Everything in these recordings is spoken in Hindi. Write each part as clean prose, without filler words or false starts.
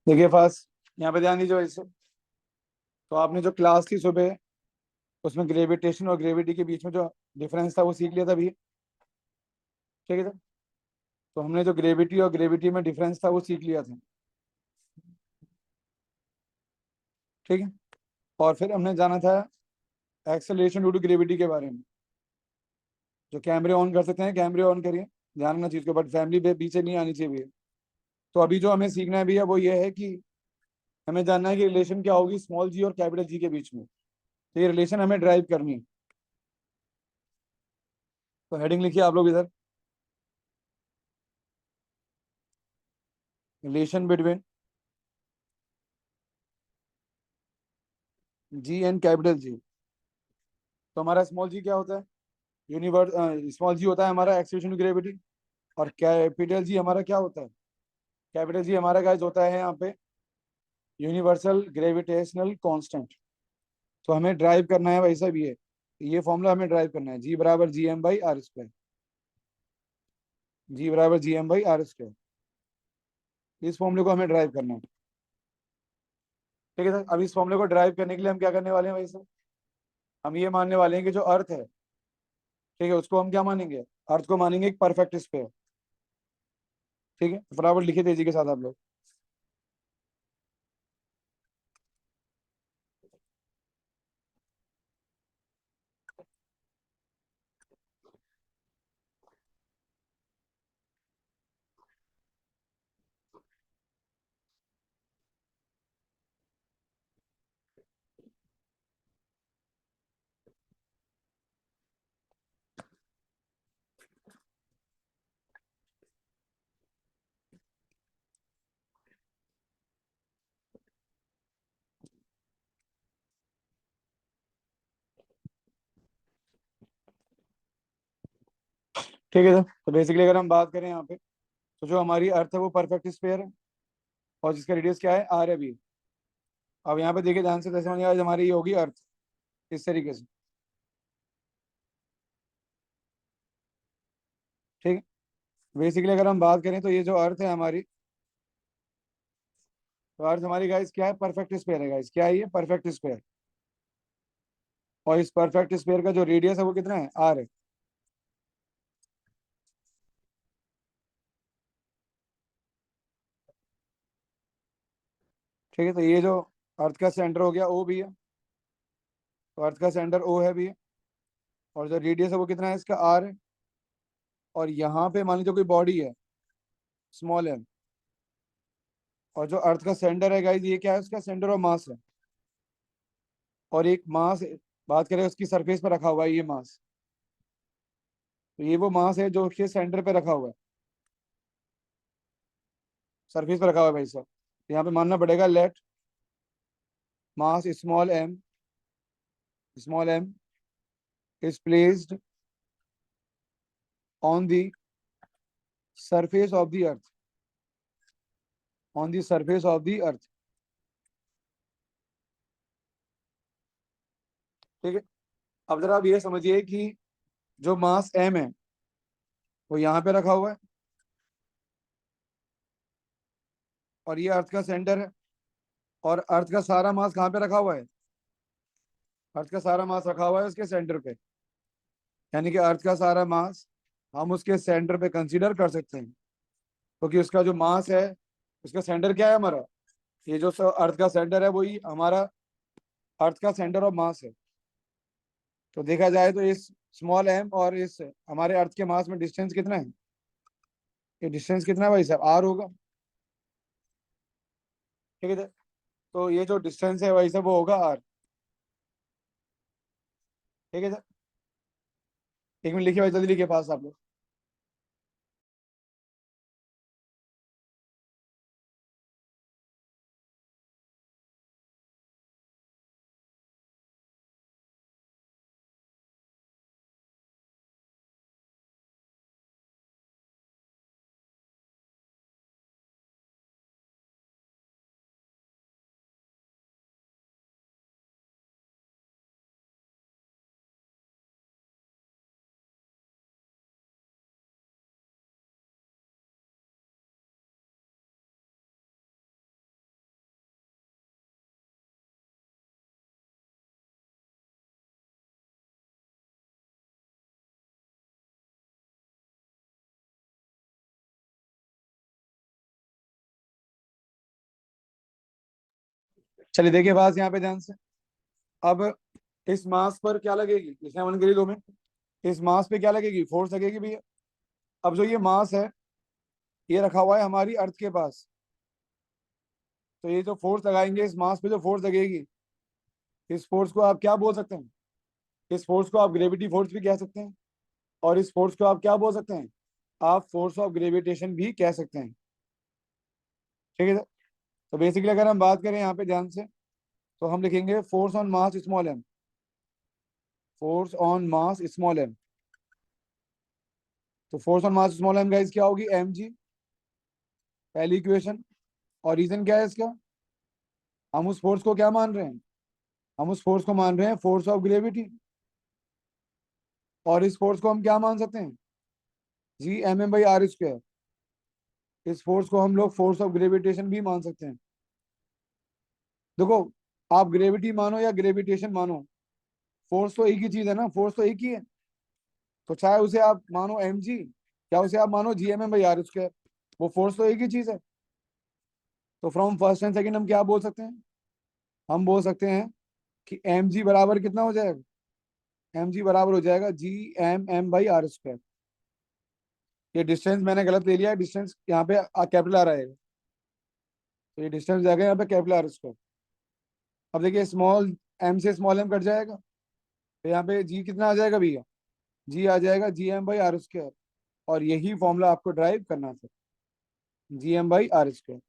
देखिए फास्ट, यहाँ पे ध्यान दीजिए वैसे। तो आपने जो क्लास की सुबह, उसमें ग्रेविटेशन और ग्रेविटी के बीच में जो डिफरेंस था वो सीख लिया था अभी। ठीक है सर। तो हमने जो ग्रेविटी और ग्रेविटी में डिफरेंस था वो सीख लिया था। ठीक है। और फिर हमने जाना था एक्सेलरेशन ड्यू टू ग्रेविटी के बारे में। जो कैमरे ऑन कर सकते हैं कैमरे ऑन करिए। ध्यान रखना चीज को, बट फैमिली पे पीछे नहीं आनी चाहिए भैया। तो अभी जो हमें सीखना है भैया वो ये है कि हमें जानना है कि रिलेशन क्या होगी स्मॉल जी और कैपिटल जी के बीच में। तो ये रिलेशन हमें ड्राइव करनी है। तो हेडिंग लिखिए आप लोग इधर, relation between ji and capital G. तो हमारा स्मॉल जी क्या होता है? यूनिवर्स। स्मॉल जी होता है हमारा एक्सेलरेशन ग्रेविटी। और कैपिटल जी हमारा क्या होता है? कैपिटल जी हमारा गाइस होता है यहाँ पे यूनिवर्सल ग्रेविटेशनल कांस्टेंट। तो हमें ड्राइव करना है वैसा भी है। ये फॉर्मूला हमें ड्राइव करना है, जी बराबर G M by are square. G बराबर G M by are square. इस फॉर्मूले को हमें ड्राइव करना है। ठीक है सर। अब इस फॉर्मूले को ड्राइव करने के लिए हम क्या करने वाले हैं वैसे? हम ये मानने वाले हैं कि जो अर्थ है, ठीक है, उसको हम क्या मानेंगे? अर्थ को मानेंगे एक परफेक्ट स्फीयर। ठीक है, बराबर लिखे तेजी के साथ आप लोग। ठीक है सर। तो बेसिकली अगर हम बात करें यहाँ पे, तो जो हमारी अर्थ है वो परफेक्ट स्फीयर है। और जिसका रेडियस क्या है? आर है भी। अब यहाँ पे देखिए ध्यान से, जैसे मैंने आज हमारी ये होगी अर्थ, इस तरीके से। ठीक है। बेसिकली अगर हम बात करें तो ये जो अर्थ है हमारी, तो अर्थ हमारी गाइस क्या है? परफेक्ट स्फीयर है गाइस। क्या है ये? Perfect sphere. और इस परफेक्ट स्फीयर का जो रेडियस है वो कितना है? आर है। ठीक है। तो ये जो अर्थ का सेंटर हो गया ओ भी है। तो अर्थ का सेंटर ओ है भी है। और जो रेडियस है वो कितना है इसका? आर है। और यहाँ पे मान लीजिए कोई बॉडी है, स्मॉल एम। और जो अर्थ का सेंटर है गाइस, ये क्या है? उसका सेंटर ऑफ मास है। और एक मास, बात करें उसकी सरफेस पर रखा हुआ है ये मास। तो ये वो मास है जो उसके सेंटर पे रखा हुआ है, सरफेस पे रखा हुआ है भाई साहब। तो यहाँ पे मानना पड़ेगा let mass small m is placed on the surface of the earth, on the surface of the earth. ठीक है। अब जरा आप ये समझिए कि जो मास एम है वो यहाँ पे रखा हुआ है। और ये अर्थ का सेंटर है। और अर्थ का सारा मास कहाँ पे रखा हुआ है? अर्थ का सारा मास रखा हुआ है उसके सेंटर पे। यानी कि अर्थ का सारा मास हम उसके सेंटर पे कंसीडर कर सकते हैं। क्योंकि उसका जो मास है, उसका सेंटर क्या है हमारा? ये जो अर्थ का सेंटर है वही हमारा अर्थ का सेंटर ऑफ मास है। तो देखा जाए तो इस स्मॉल एम और इस हमारे अर्थ के मास में डिस्टेंस कितना है? ये डिस्टेंस कितना है भाई साहब? आर होगा। ठीक है। तो ये जो डिस्टेंस है भाई साहब वो होगा आर। ठीक है सर। एक मिनट लिखिए भाई, जल्दी लिखिए पास आप लोग। चलिए देखिए पास यहाँ पे ध्यान से। अब इस मास पर क्या लगेगी, इसे हम करिए 2 मिनट। इस मास पे क्या लगेगी, फोर्स लगेगी भैया। अब जो ये मास है, ये रखा हुआ है हमारी अर्थ के पास। तो ये जो फोर्स लगाएंगे इस मास पे, जो फोर्स लगेगी, इस फोर्स को आप क्या बोल सकते हैं? इस फोर्स को आप ग्रेविटी फोर्स भी कह सकते हैं। और इस फोर्स को आप क्या बोल सकते हैं? आप फोर्स ऑफ ग्रेविटेशन भी कह सकते हैं। ठीक है सर। तो बेसिकली अगर हम बात करें यहाँ पे ध्यान से, तो हम लिखेंगे force on mass small M. Force on mass small M. तो force on mass small M guys क्या होगी, एम जी, पहली इक्वेशन। और रीजन क्या है इसका? हम उस फोर्स को क्या मान रहे हैं? हम उस फोर्स को मान रहे हैं फोर्स ऑफ ग्रेविटी। और इस फोर्स को हम क्या मान सकते हैं? G M m by are square. इस फोर्स को हम लोग फोर्स ऑफ ग्रेविटेशन भी मान सकते हैं। देखो, आप ग्रेविटी मानो या ग्रेविटेशन मानो, फोर्स तो एक ही चीज है ना, फोर्स तो एक ही है। तो चाहे उसे आप मानो एम जी, या उसे आप मानो G M m by are square, वो फोर्स तो एक ही चीज है। तो फ्रॉम फर्स्ट एंड सेकंड हम क्या बोल सकते हैं? हम बोल सकते हैं कि एम जी बराबर कितना हो जाएगा? एम जी बराबर हो जाएगा G M m by are square. ये डिस्टेंस मैंने गलत ले लिया है, डिस्टेंस यहाँ पे कैपिटल आर आएगा। तो ये डिस्टेंस जाएगा यहाँ पे कैपिटल आर स्क्वायर। अब देखिए स्मॉल एम से स्मॉल एम कट जाएगा, तो यहाँ पे जी कितना आ जाएगा भैया? जी आ जाएगा G M by are square. और यही फॉर्मूला आपको ड्राइव करना था, G M by are square.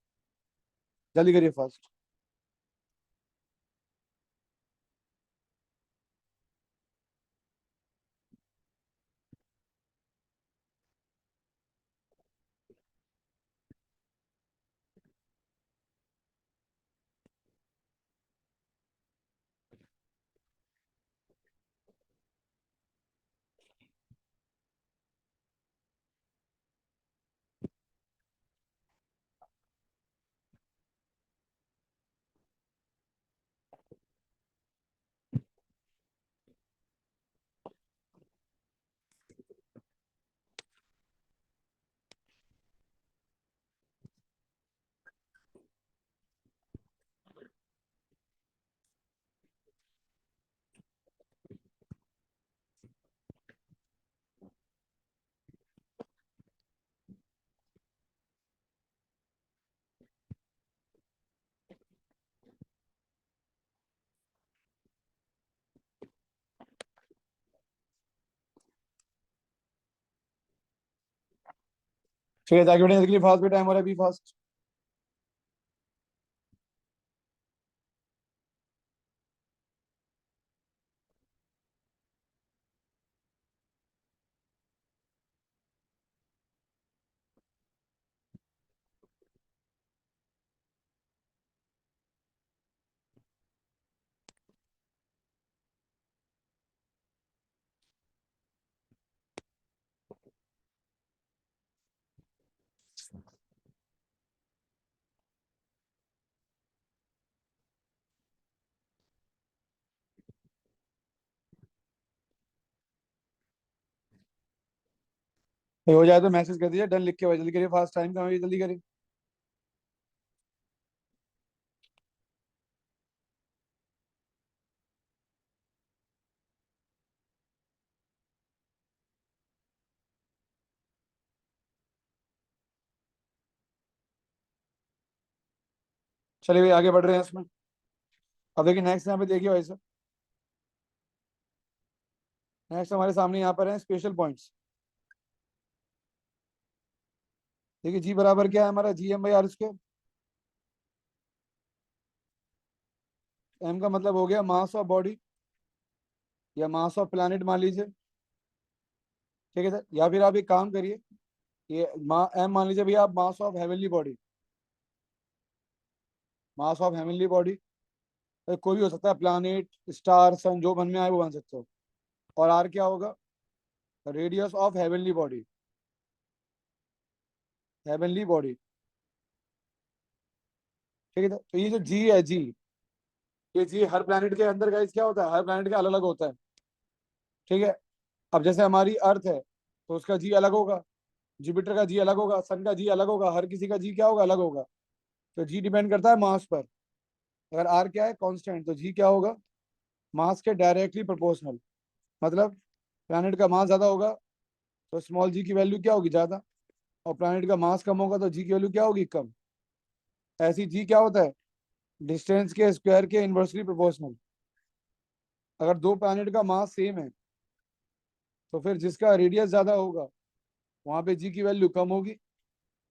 जल्दी करिए फास्ट। ठीक है, ताकि बेटा जल्दी फास्ट भी टाइम हो रहा है, बी फास्ट। हो जाए तो मैसेज कर दीजिए, डन लिख के भाई, जल्दी करिए फास्ट, टाइम कम है, जल्दी करिए। चलिए भाई आगे बढ़ रहे हैं इसमें। अब देखिए नेक्स्ट यहाँ पे देखिए भाई साहब, नेक्स्ट हमारे सामने यहाँ पर है स्पेशल पॉइंट्स। देखिए जी बराबर क्या है हमारा, G M by are square. M का मतलब हो गया मास ऑफ बॉडी, या मास ऑफ प्लैनेट मान लीजिए। ठीक है सर, या फिर आप एक काम करिए, ये एम मान लीजिए भैया आप mass of heavenly body, mass of heavenly body कोई भी हो सकता है, प्लैनेट, स्टार, सन, जो मन में आए वो बन सकते हो। और आर क्या होगा? Radius of heavenly body, heavenly body. ठीक है सर, तो ये जो जी है जी, ये जी हर प्लैनेट के अंदर गाइस क्या होता है, हर प्लैनेट का अलग अलग होता है। ठीक है। अब जैसे हमारी अर्थ है, तो उसका जी अलग होगा, जुपिटर का जी अलग होगा, सन का जी अलग होगा, हर किसी का जी क्या होगा, अलग होगा। तो जी डिपेंड करता है मास पर। अगर आर क्या है कांस्टेंट, तो जी क्या होगा, मास के डायरेक्टली प्रोपोर्शनल। मतलब प्लैनेट का मास ज्यादा होगा तो स्मॉल जी की वैल्यू क्या होगी, ज्यादा। और प्लैनेट का मास कम होगा तो जी की वैल्यू क्या होगी, कम। ऐसी जी क्या होता है, डिस्टेंस के स्क्वायर के इनवर्सली प्रोपोर्शनल। अगर दो प्लैनेट का मास सेम है तो फिर जिसका रेडियस ज्यादा होगा वहां पे जी की वैल्यू कम होगी,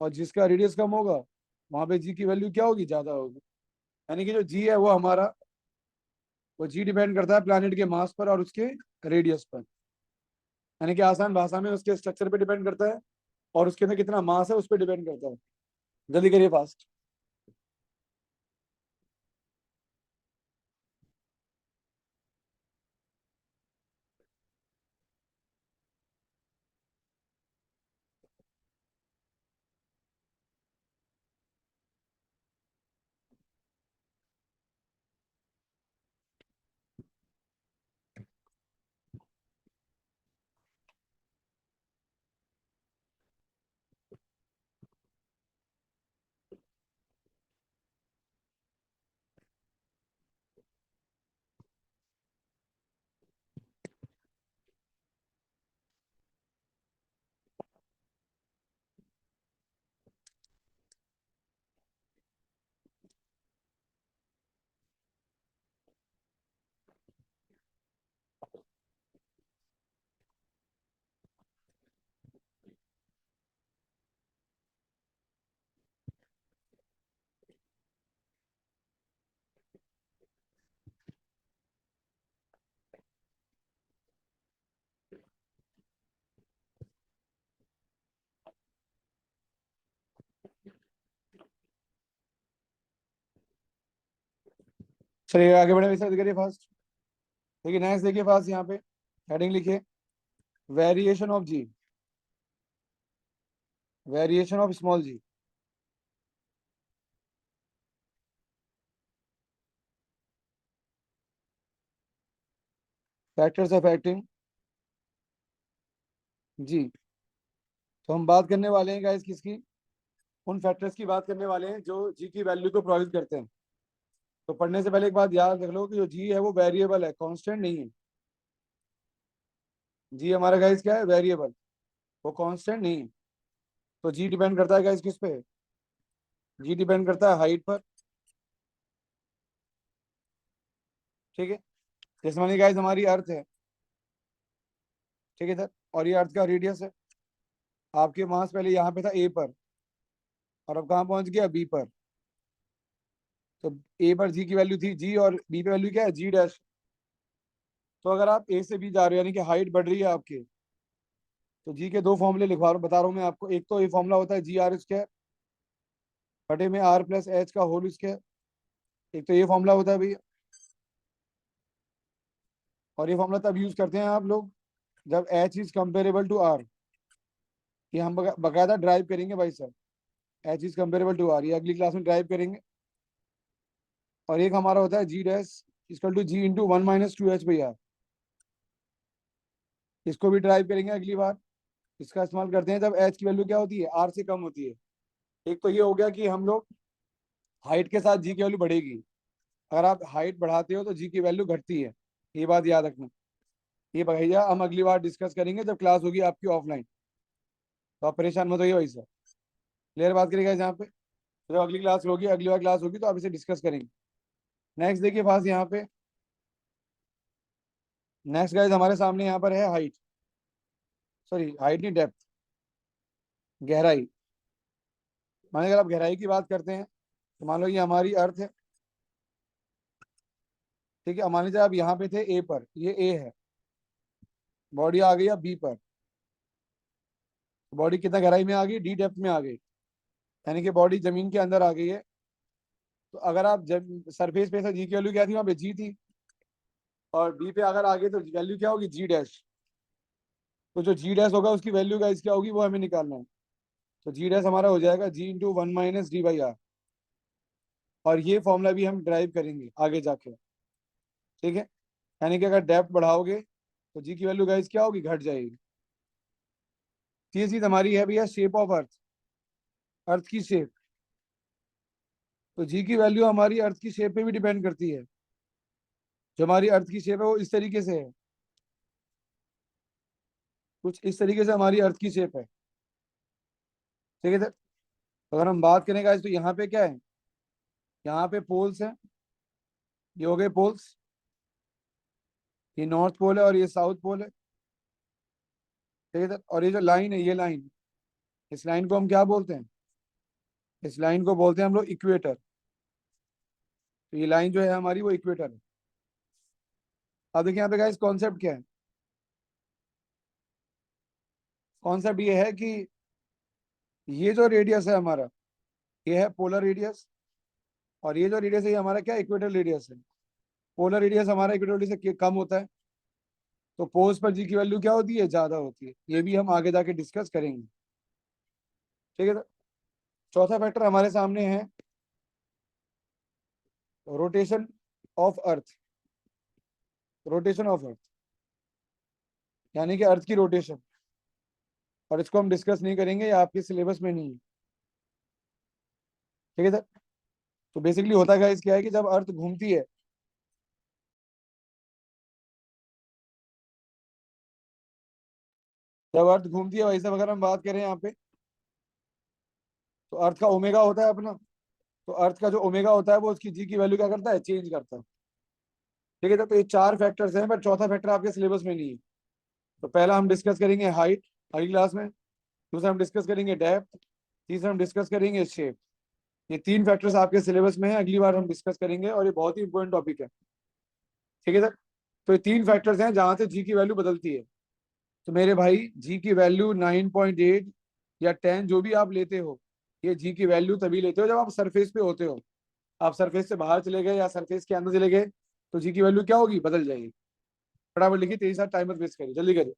और जिसका रेडियस कम होगा वहां पे जी की वैल्यू क्या होगी, ज्यादा होगी। यानी कि जो जी है वो हमारा, वो जी डिपेंड करता है प्लैनेट के मास पर और उसके रेडियस पर। यानी कि आसान भाषा में उसके स्ट्रक्चर पे डिपेंड करता है और उसके अंदर कितना मास है उस पर डिपेंड करता है। जल्दी करिए फास्ट। चलिए आगे बढ़े, वैसे करिए फास्ट। देखिए नेक्स्ट देखिए फास्ट, यहाँ पे हेडिंग लिखिए, variation of G, variation of small G. Factors affecting G. तो हम बात करने वाले हैं गाइस किसकी, उन फैक्टर्स की बात करने वाले हैं जो जी की वैल्यू को प्रभावित करते हैं। तो पढ़ने से पहले एक बात याद रख लो कि जो जी है वो वेरिएबल है, कांस्टेंट नहीं है। जी हमारा गाइस क्या है, वेरिएबल, वो कांस्टेंट नहीं है। तो जी डिपेंड करता है गाइस किस पे, जी डिपेंड करता है हाइट पर। ठीक है, जैसे मानिए गाइस हमारी अर्थ है, ठीक है सर, और ये अर्थ का रेडियस है। आपके मास पहले यहाँ पे था ए पर, और अब कहाँ पहुंच गया, बी पर। तो ए पर जी की वैल्यू थी जी, और बी पे वैल्यू क्या है, जी डैश। तो अगर आप ए से बी जा रहे हो यानी कि हाइट बढ़ रही है आपकी, तो जी के दो फॉर्मूले लिखवा रहा हूँ, बता रहा हूँ मैं आपको। एक तो ये फॉर्मूला होता है जी आर स्क्वायर बटे में आर प्लस एच का होल स्क्वायर। एक तो ये फॉर्मूला होता है भैया, और ये फॉर्मूला तब यूज करते हैं आप लोग जब h is comparable to r. ये हम बकायदा ड्राइव करेंगे भाई sir, h is comparable to r, ये अगली क्लास में ड्राइव करेंगे। और एक हमारा होता है G dash equal to G into one minus two H by R, इसको भी ड्राइव करेंगे अगली बार। इसका इस्तेमाल करते हैं जब एच की वैल्यू क्या होती है, आर से कम होती है। एक तो ये हो गया कि हम लोग हाइट के साथ जी की वैल्यू बढ़ेगी, अगर आप हाइट बढ़ाते हो तो जी की वैल्यू घटती है, ये बात याद रखना। ये भैया हम अगली बार डिस्कस करेंगे जब क्लास होगी आपकी ऑफलाइन, तो आप परेशान मत होइए भाई सर। क्लियर बात करिएगा यहाँ पे, जब अगली क्लास होगी, अगली बार क्लास होगी तो आप इसे डिस्कस करेंगे। नेक्स्ट देखिए पास यहाँ पे, नेक्स्ट गाइज हमारे सामने यहाँ पर है हाइट, सॉरी हाइट नहीं, डेप्थ, गहराई। माने अगर आप गहराई की बात करते हैं तो मान लो ये हमारी अर्थ है, ठीक है। मान लीजिए आप यहाँ पे थे ए पर, ये ए है, बॉडी आ गई अब बी पर, बॉडी कितना गहराई में आ गई, डी डेप्थ में आ गई, यानी कि बॉडी जमीन के अंदर आ गई है। तो अगर आप जब सरफेस पे से जी की वैल्यू क्या थी, वहाँ पे जी थी, और बी पे अगर आ गए तो वैल्यू क्या होगी, जी डैश। तो जो जी डैश होगा उसकी वैल्यू गाइस क्या होगी, वो हमें निकालना है। तो जी डैश हमारा हो जाएगा G into one minus D by R, और ये फॉर्मूला भी हम ड्राइव करेंगे आगे जाके, ठीक है। यानी कि अगर डेप्थ बढ़ाओगे तो जी की वैल्यू गाइस क्या होगी, घट जाएगी। ये चीज हमारी है भैया, शेप ऑफ अर्थ, अर्थ की शेप। तो जी की वैल्यू हमारी अर्थ की शेप पे भी डिपेंड करती है। जो हमारी अर्थ की शेप है वो इस तरीके से है, कुछ इस तरीके से हमारी अर्थ की शेप है। ठीक है सर। अगर हम बात करें गाइस तो यहाँ पे क्या है, यहाँ पे पोल्स हैं, ये हो गए पोल्स, ये नॉर्थ पोल है और ये साउथ पोल है। ठीक है सर। और ये जो लाइन है, ये लाइन, इस लाइन को हम क्या बोलते हैं, इस लाइन को बोलते हैं हम लोग इक्वेटर। तो ये लाइन जो है हमारी वो इक्वेटर है। अब देखिए यहाँ पे गाइस कॉन्सेप्ट क्या है, कॉन्सेप्ट ये है कि ये जो रेडियस है हमारा, ये है पोलर रेडियस, और ये जो रेडियस है ये हमारा क्या इक्वेटर रेडियस है। पोलर रेडियस हमारा इक्वेटर रेडियस से कम होता है, तो पोल्स पर जी की वैल्यू क्या होती है, ज्यादा होती है। ये भी हम आगे जाके डिस्कस करेंगे। ठीक है। चौथा फैक्टर हमारे सामने है rotation of earth, rotation of earth, यानी कि अर्थ की रोटेशन। और इसको हम डिस्कस नहीं करेंगे, ये आपके सिलेबस में नहीं है। ठीक है सर। तो बेसिकली होता क्या क्या है कि जब अर्थ घूमती है, जब अर्थ घूमती है, वैसे सब अगर हम बात करें यहाँ पे, तो अर्थ का ओमेगा होता है अपना। तो अर्थ का जो ओमेगा होता है वो उसकी जी की वैल्यू क्या करता है, चेंज करता है। ठीक है सर। तो ये चार फैक्टर्स हैं, बट चौथा फैक्टर आपके सिलेबस में नहीं है। तो पहला हम डिस्कस करेंगे हाइट, अगली क्लास में। दूसरा हम डिस्कस करेंगे डेप्थ। तीसरा हम डिस्कस करेंगे शेप। ये तीन फैक्टर्स आपके सिलेबस में है, अगली बार हम डिस्कस करेंगे, और ये बहुत ही इंपॉर्टेंट टॉपिक है। ठीक है सर। तो ये तीन फैक्टर्स हैं जहां से जी की वैल्यू बदलती है। तो मेरे भाई जी की वैल्यू 9.8 या 10 जो भी आप लेते हो, ये जी की वैल्यू तभी लेते हो जब आप सरफेस पे होते हो। आप सरफेस से बाहर चले गए या सरफेस के अंदर चले गए, तो जी की वैल्यू क्या होगी, बदल जाएगी। फटाफट लिखिए, तेजी साथ टाइमर वेस्ट करिए, जल्दी करिए।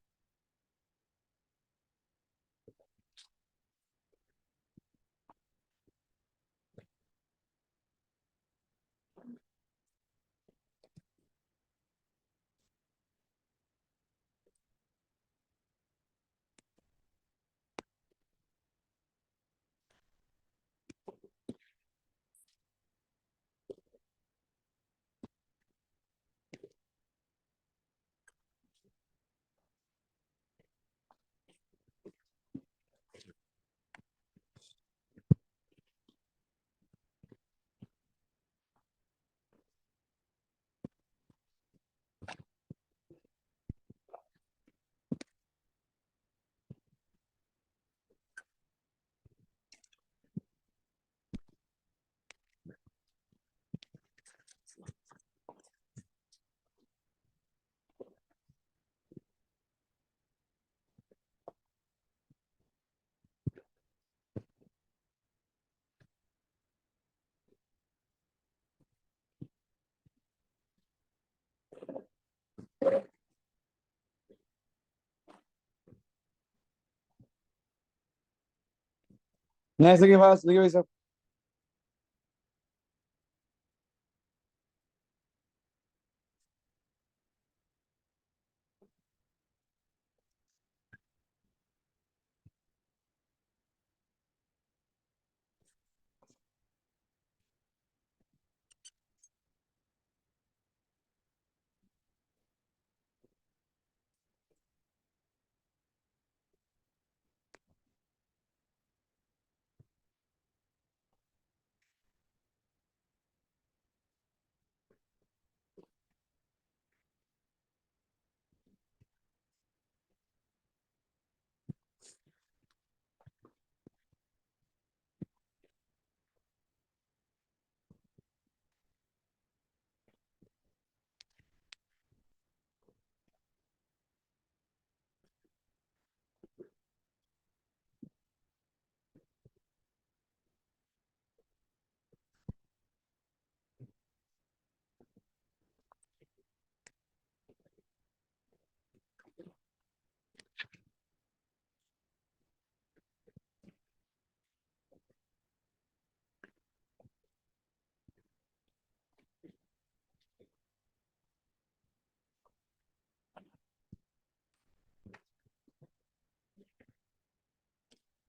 नेक्स्ट के पास देखिए भाई साहब।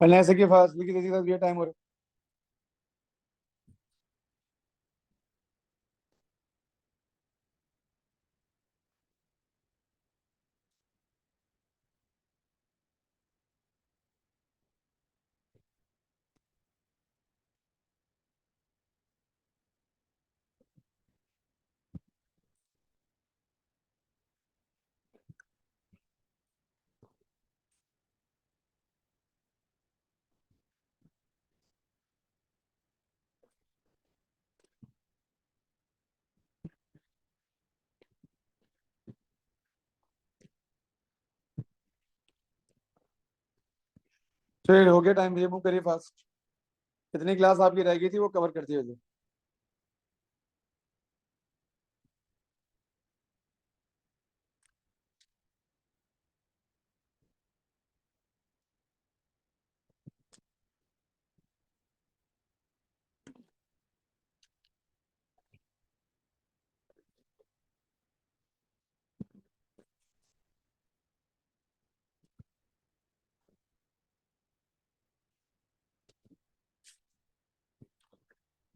पहले ऐसे के पास लिखिए, तेजी से टाइम हो रहा है। फिर हो गया टाइम, ये मूव करिए फास्ट। कितनी क्लास आपकी रह गई थी वो कवर करती है।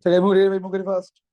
चलिए मूव करिए फास्ट।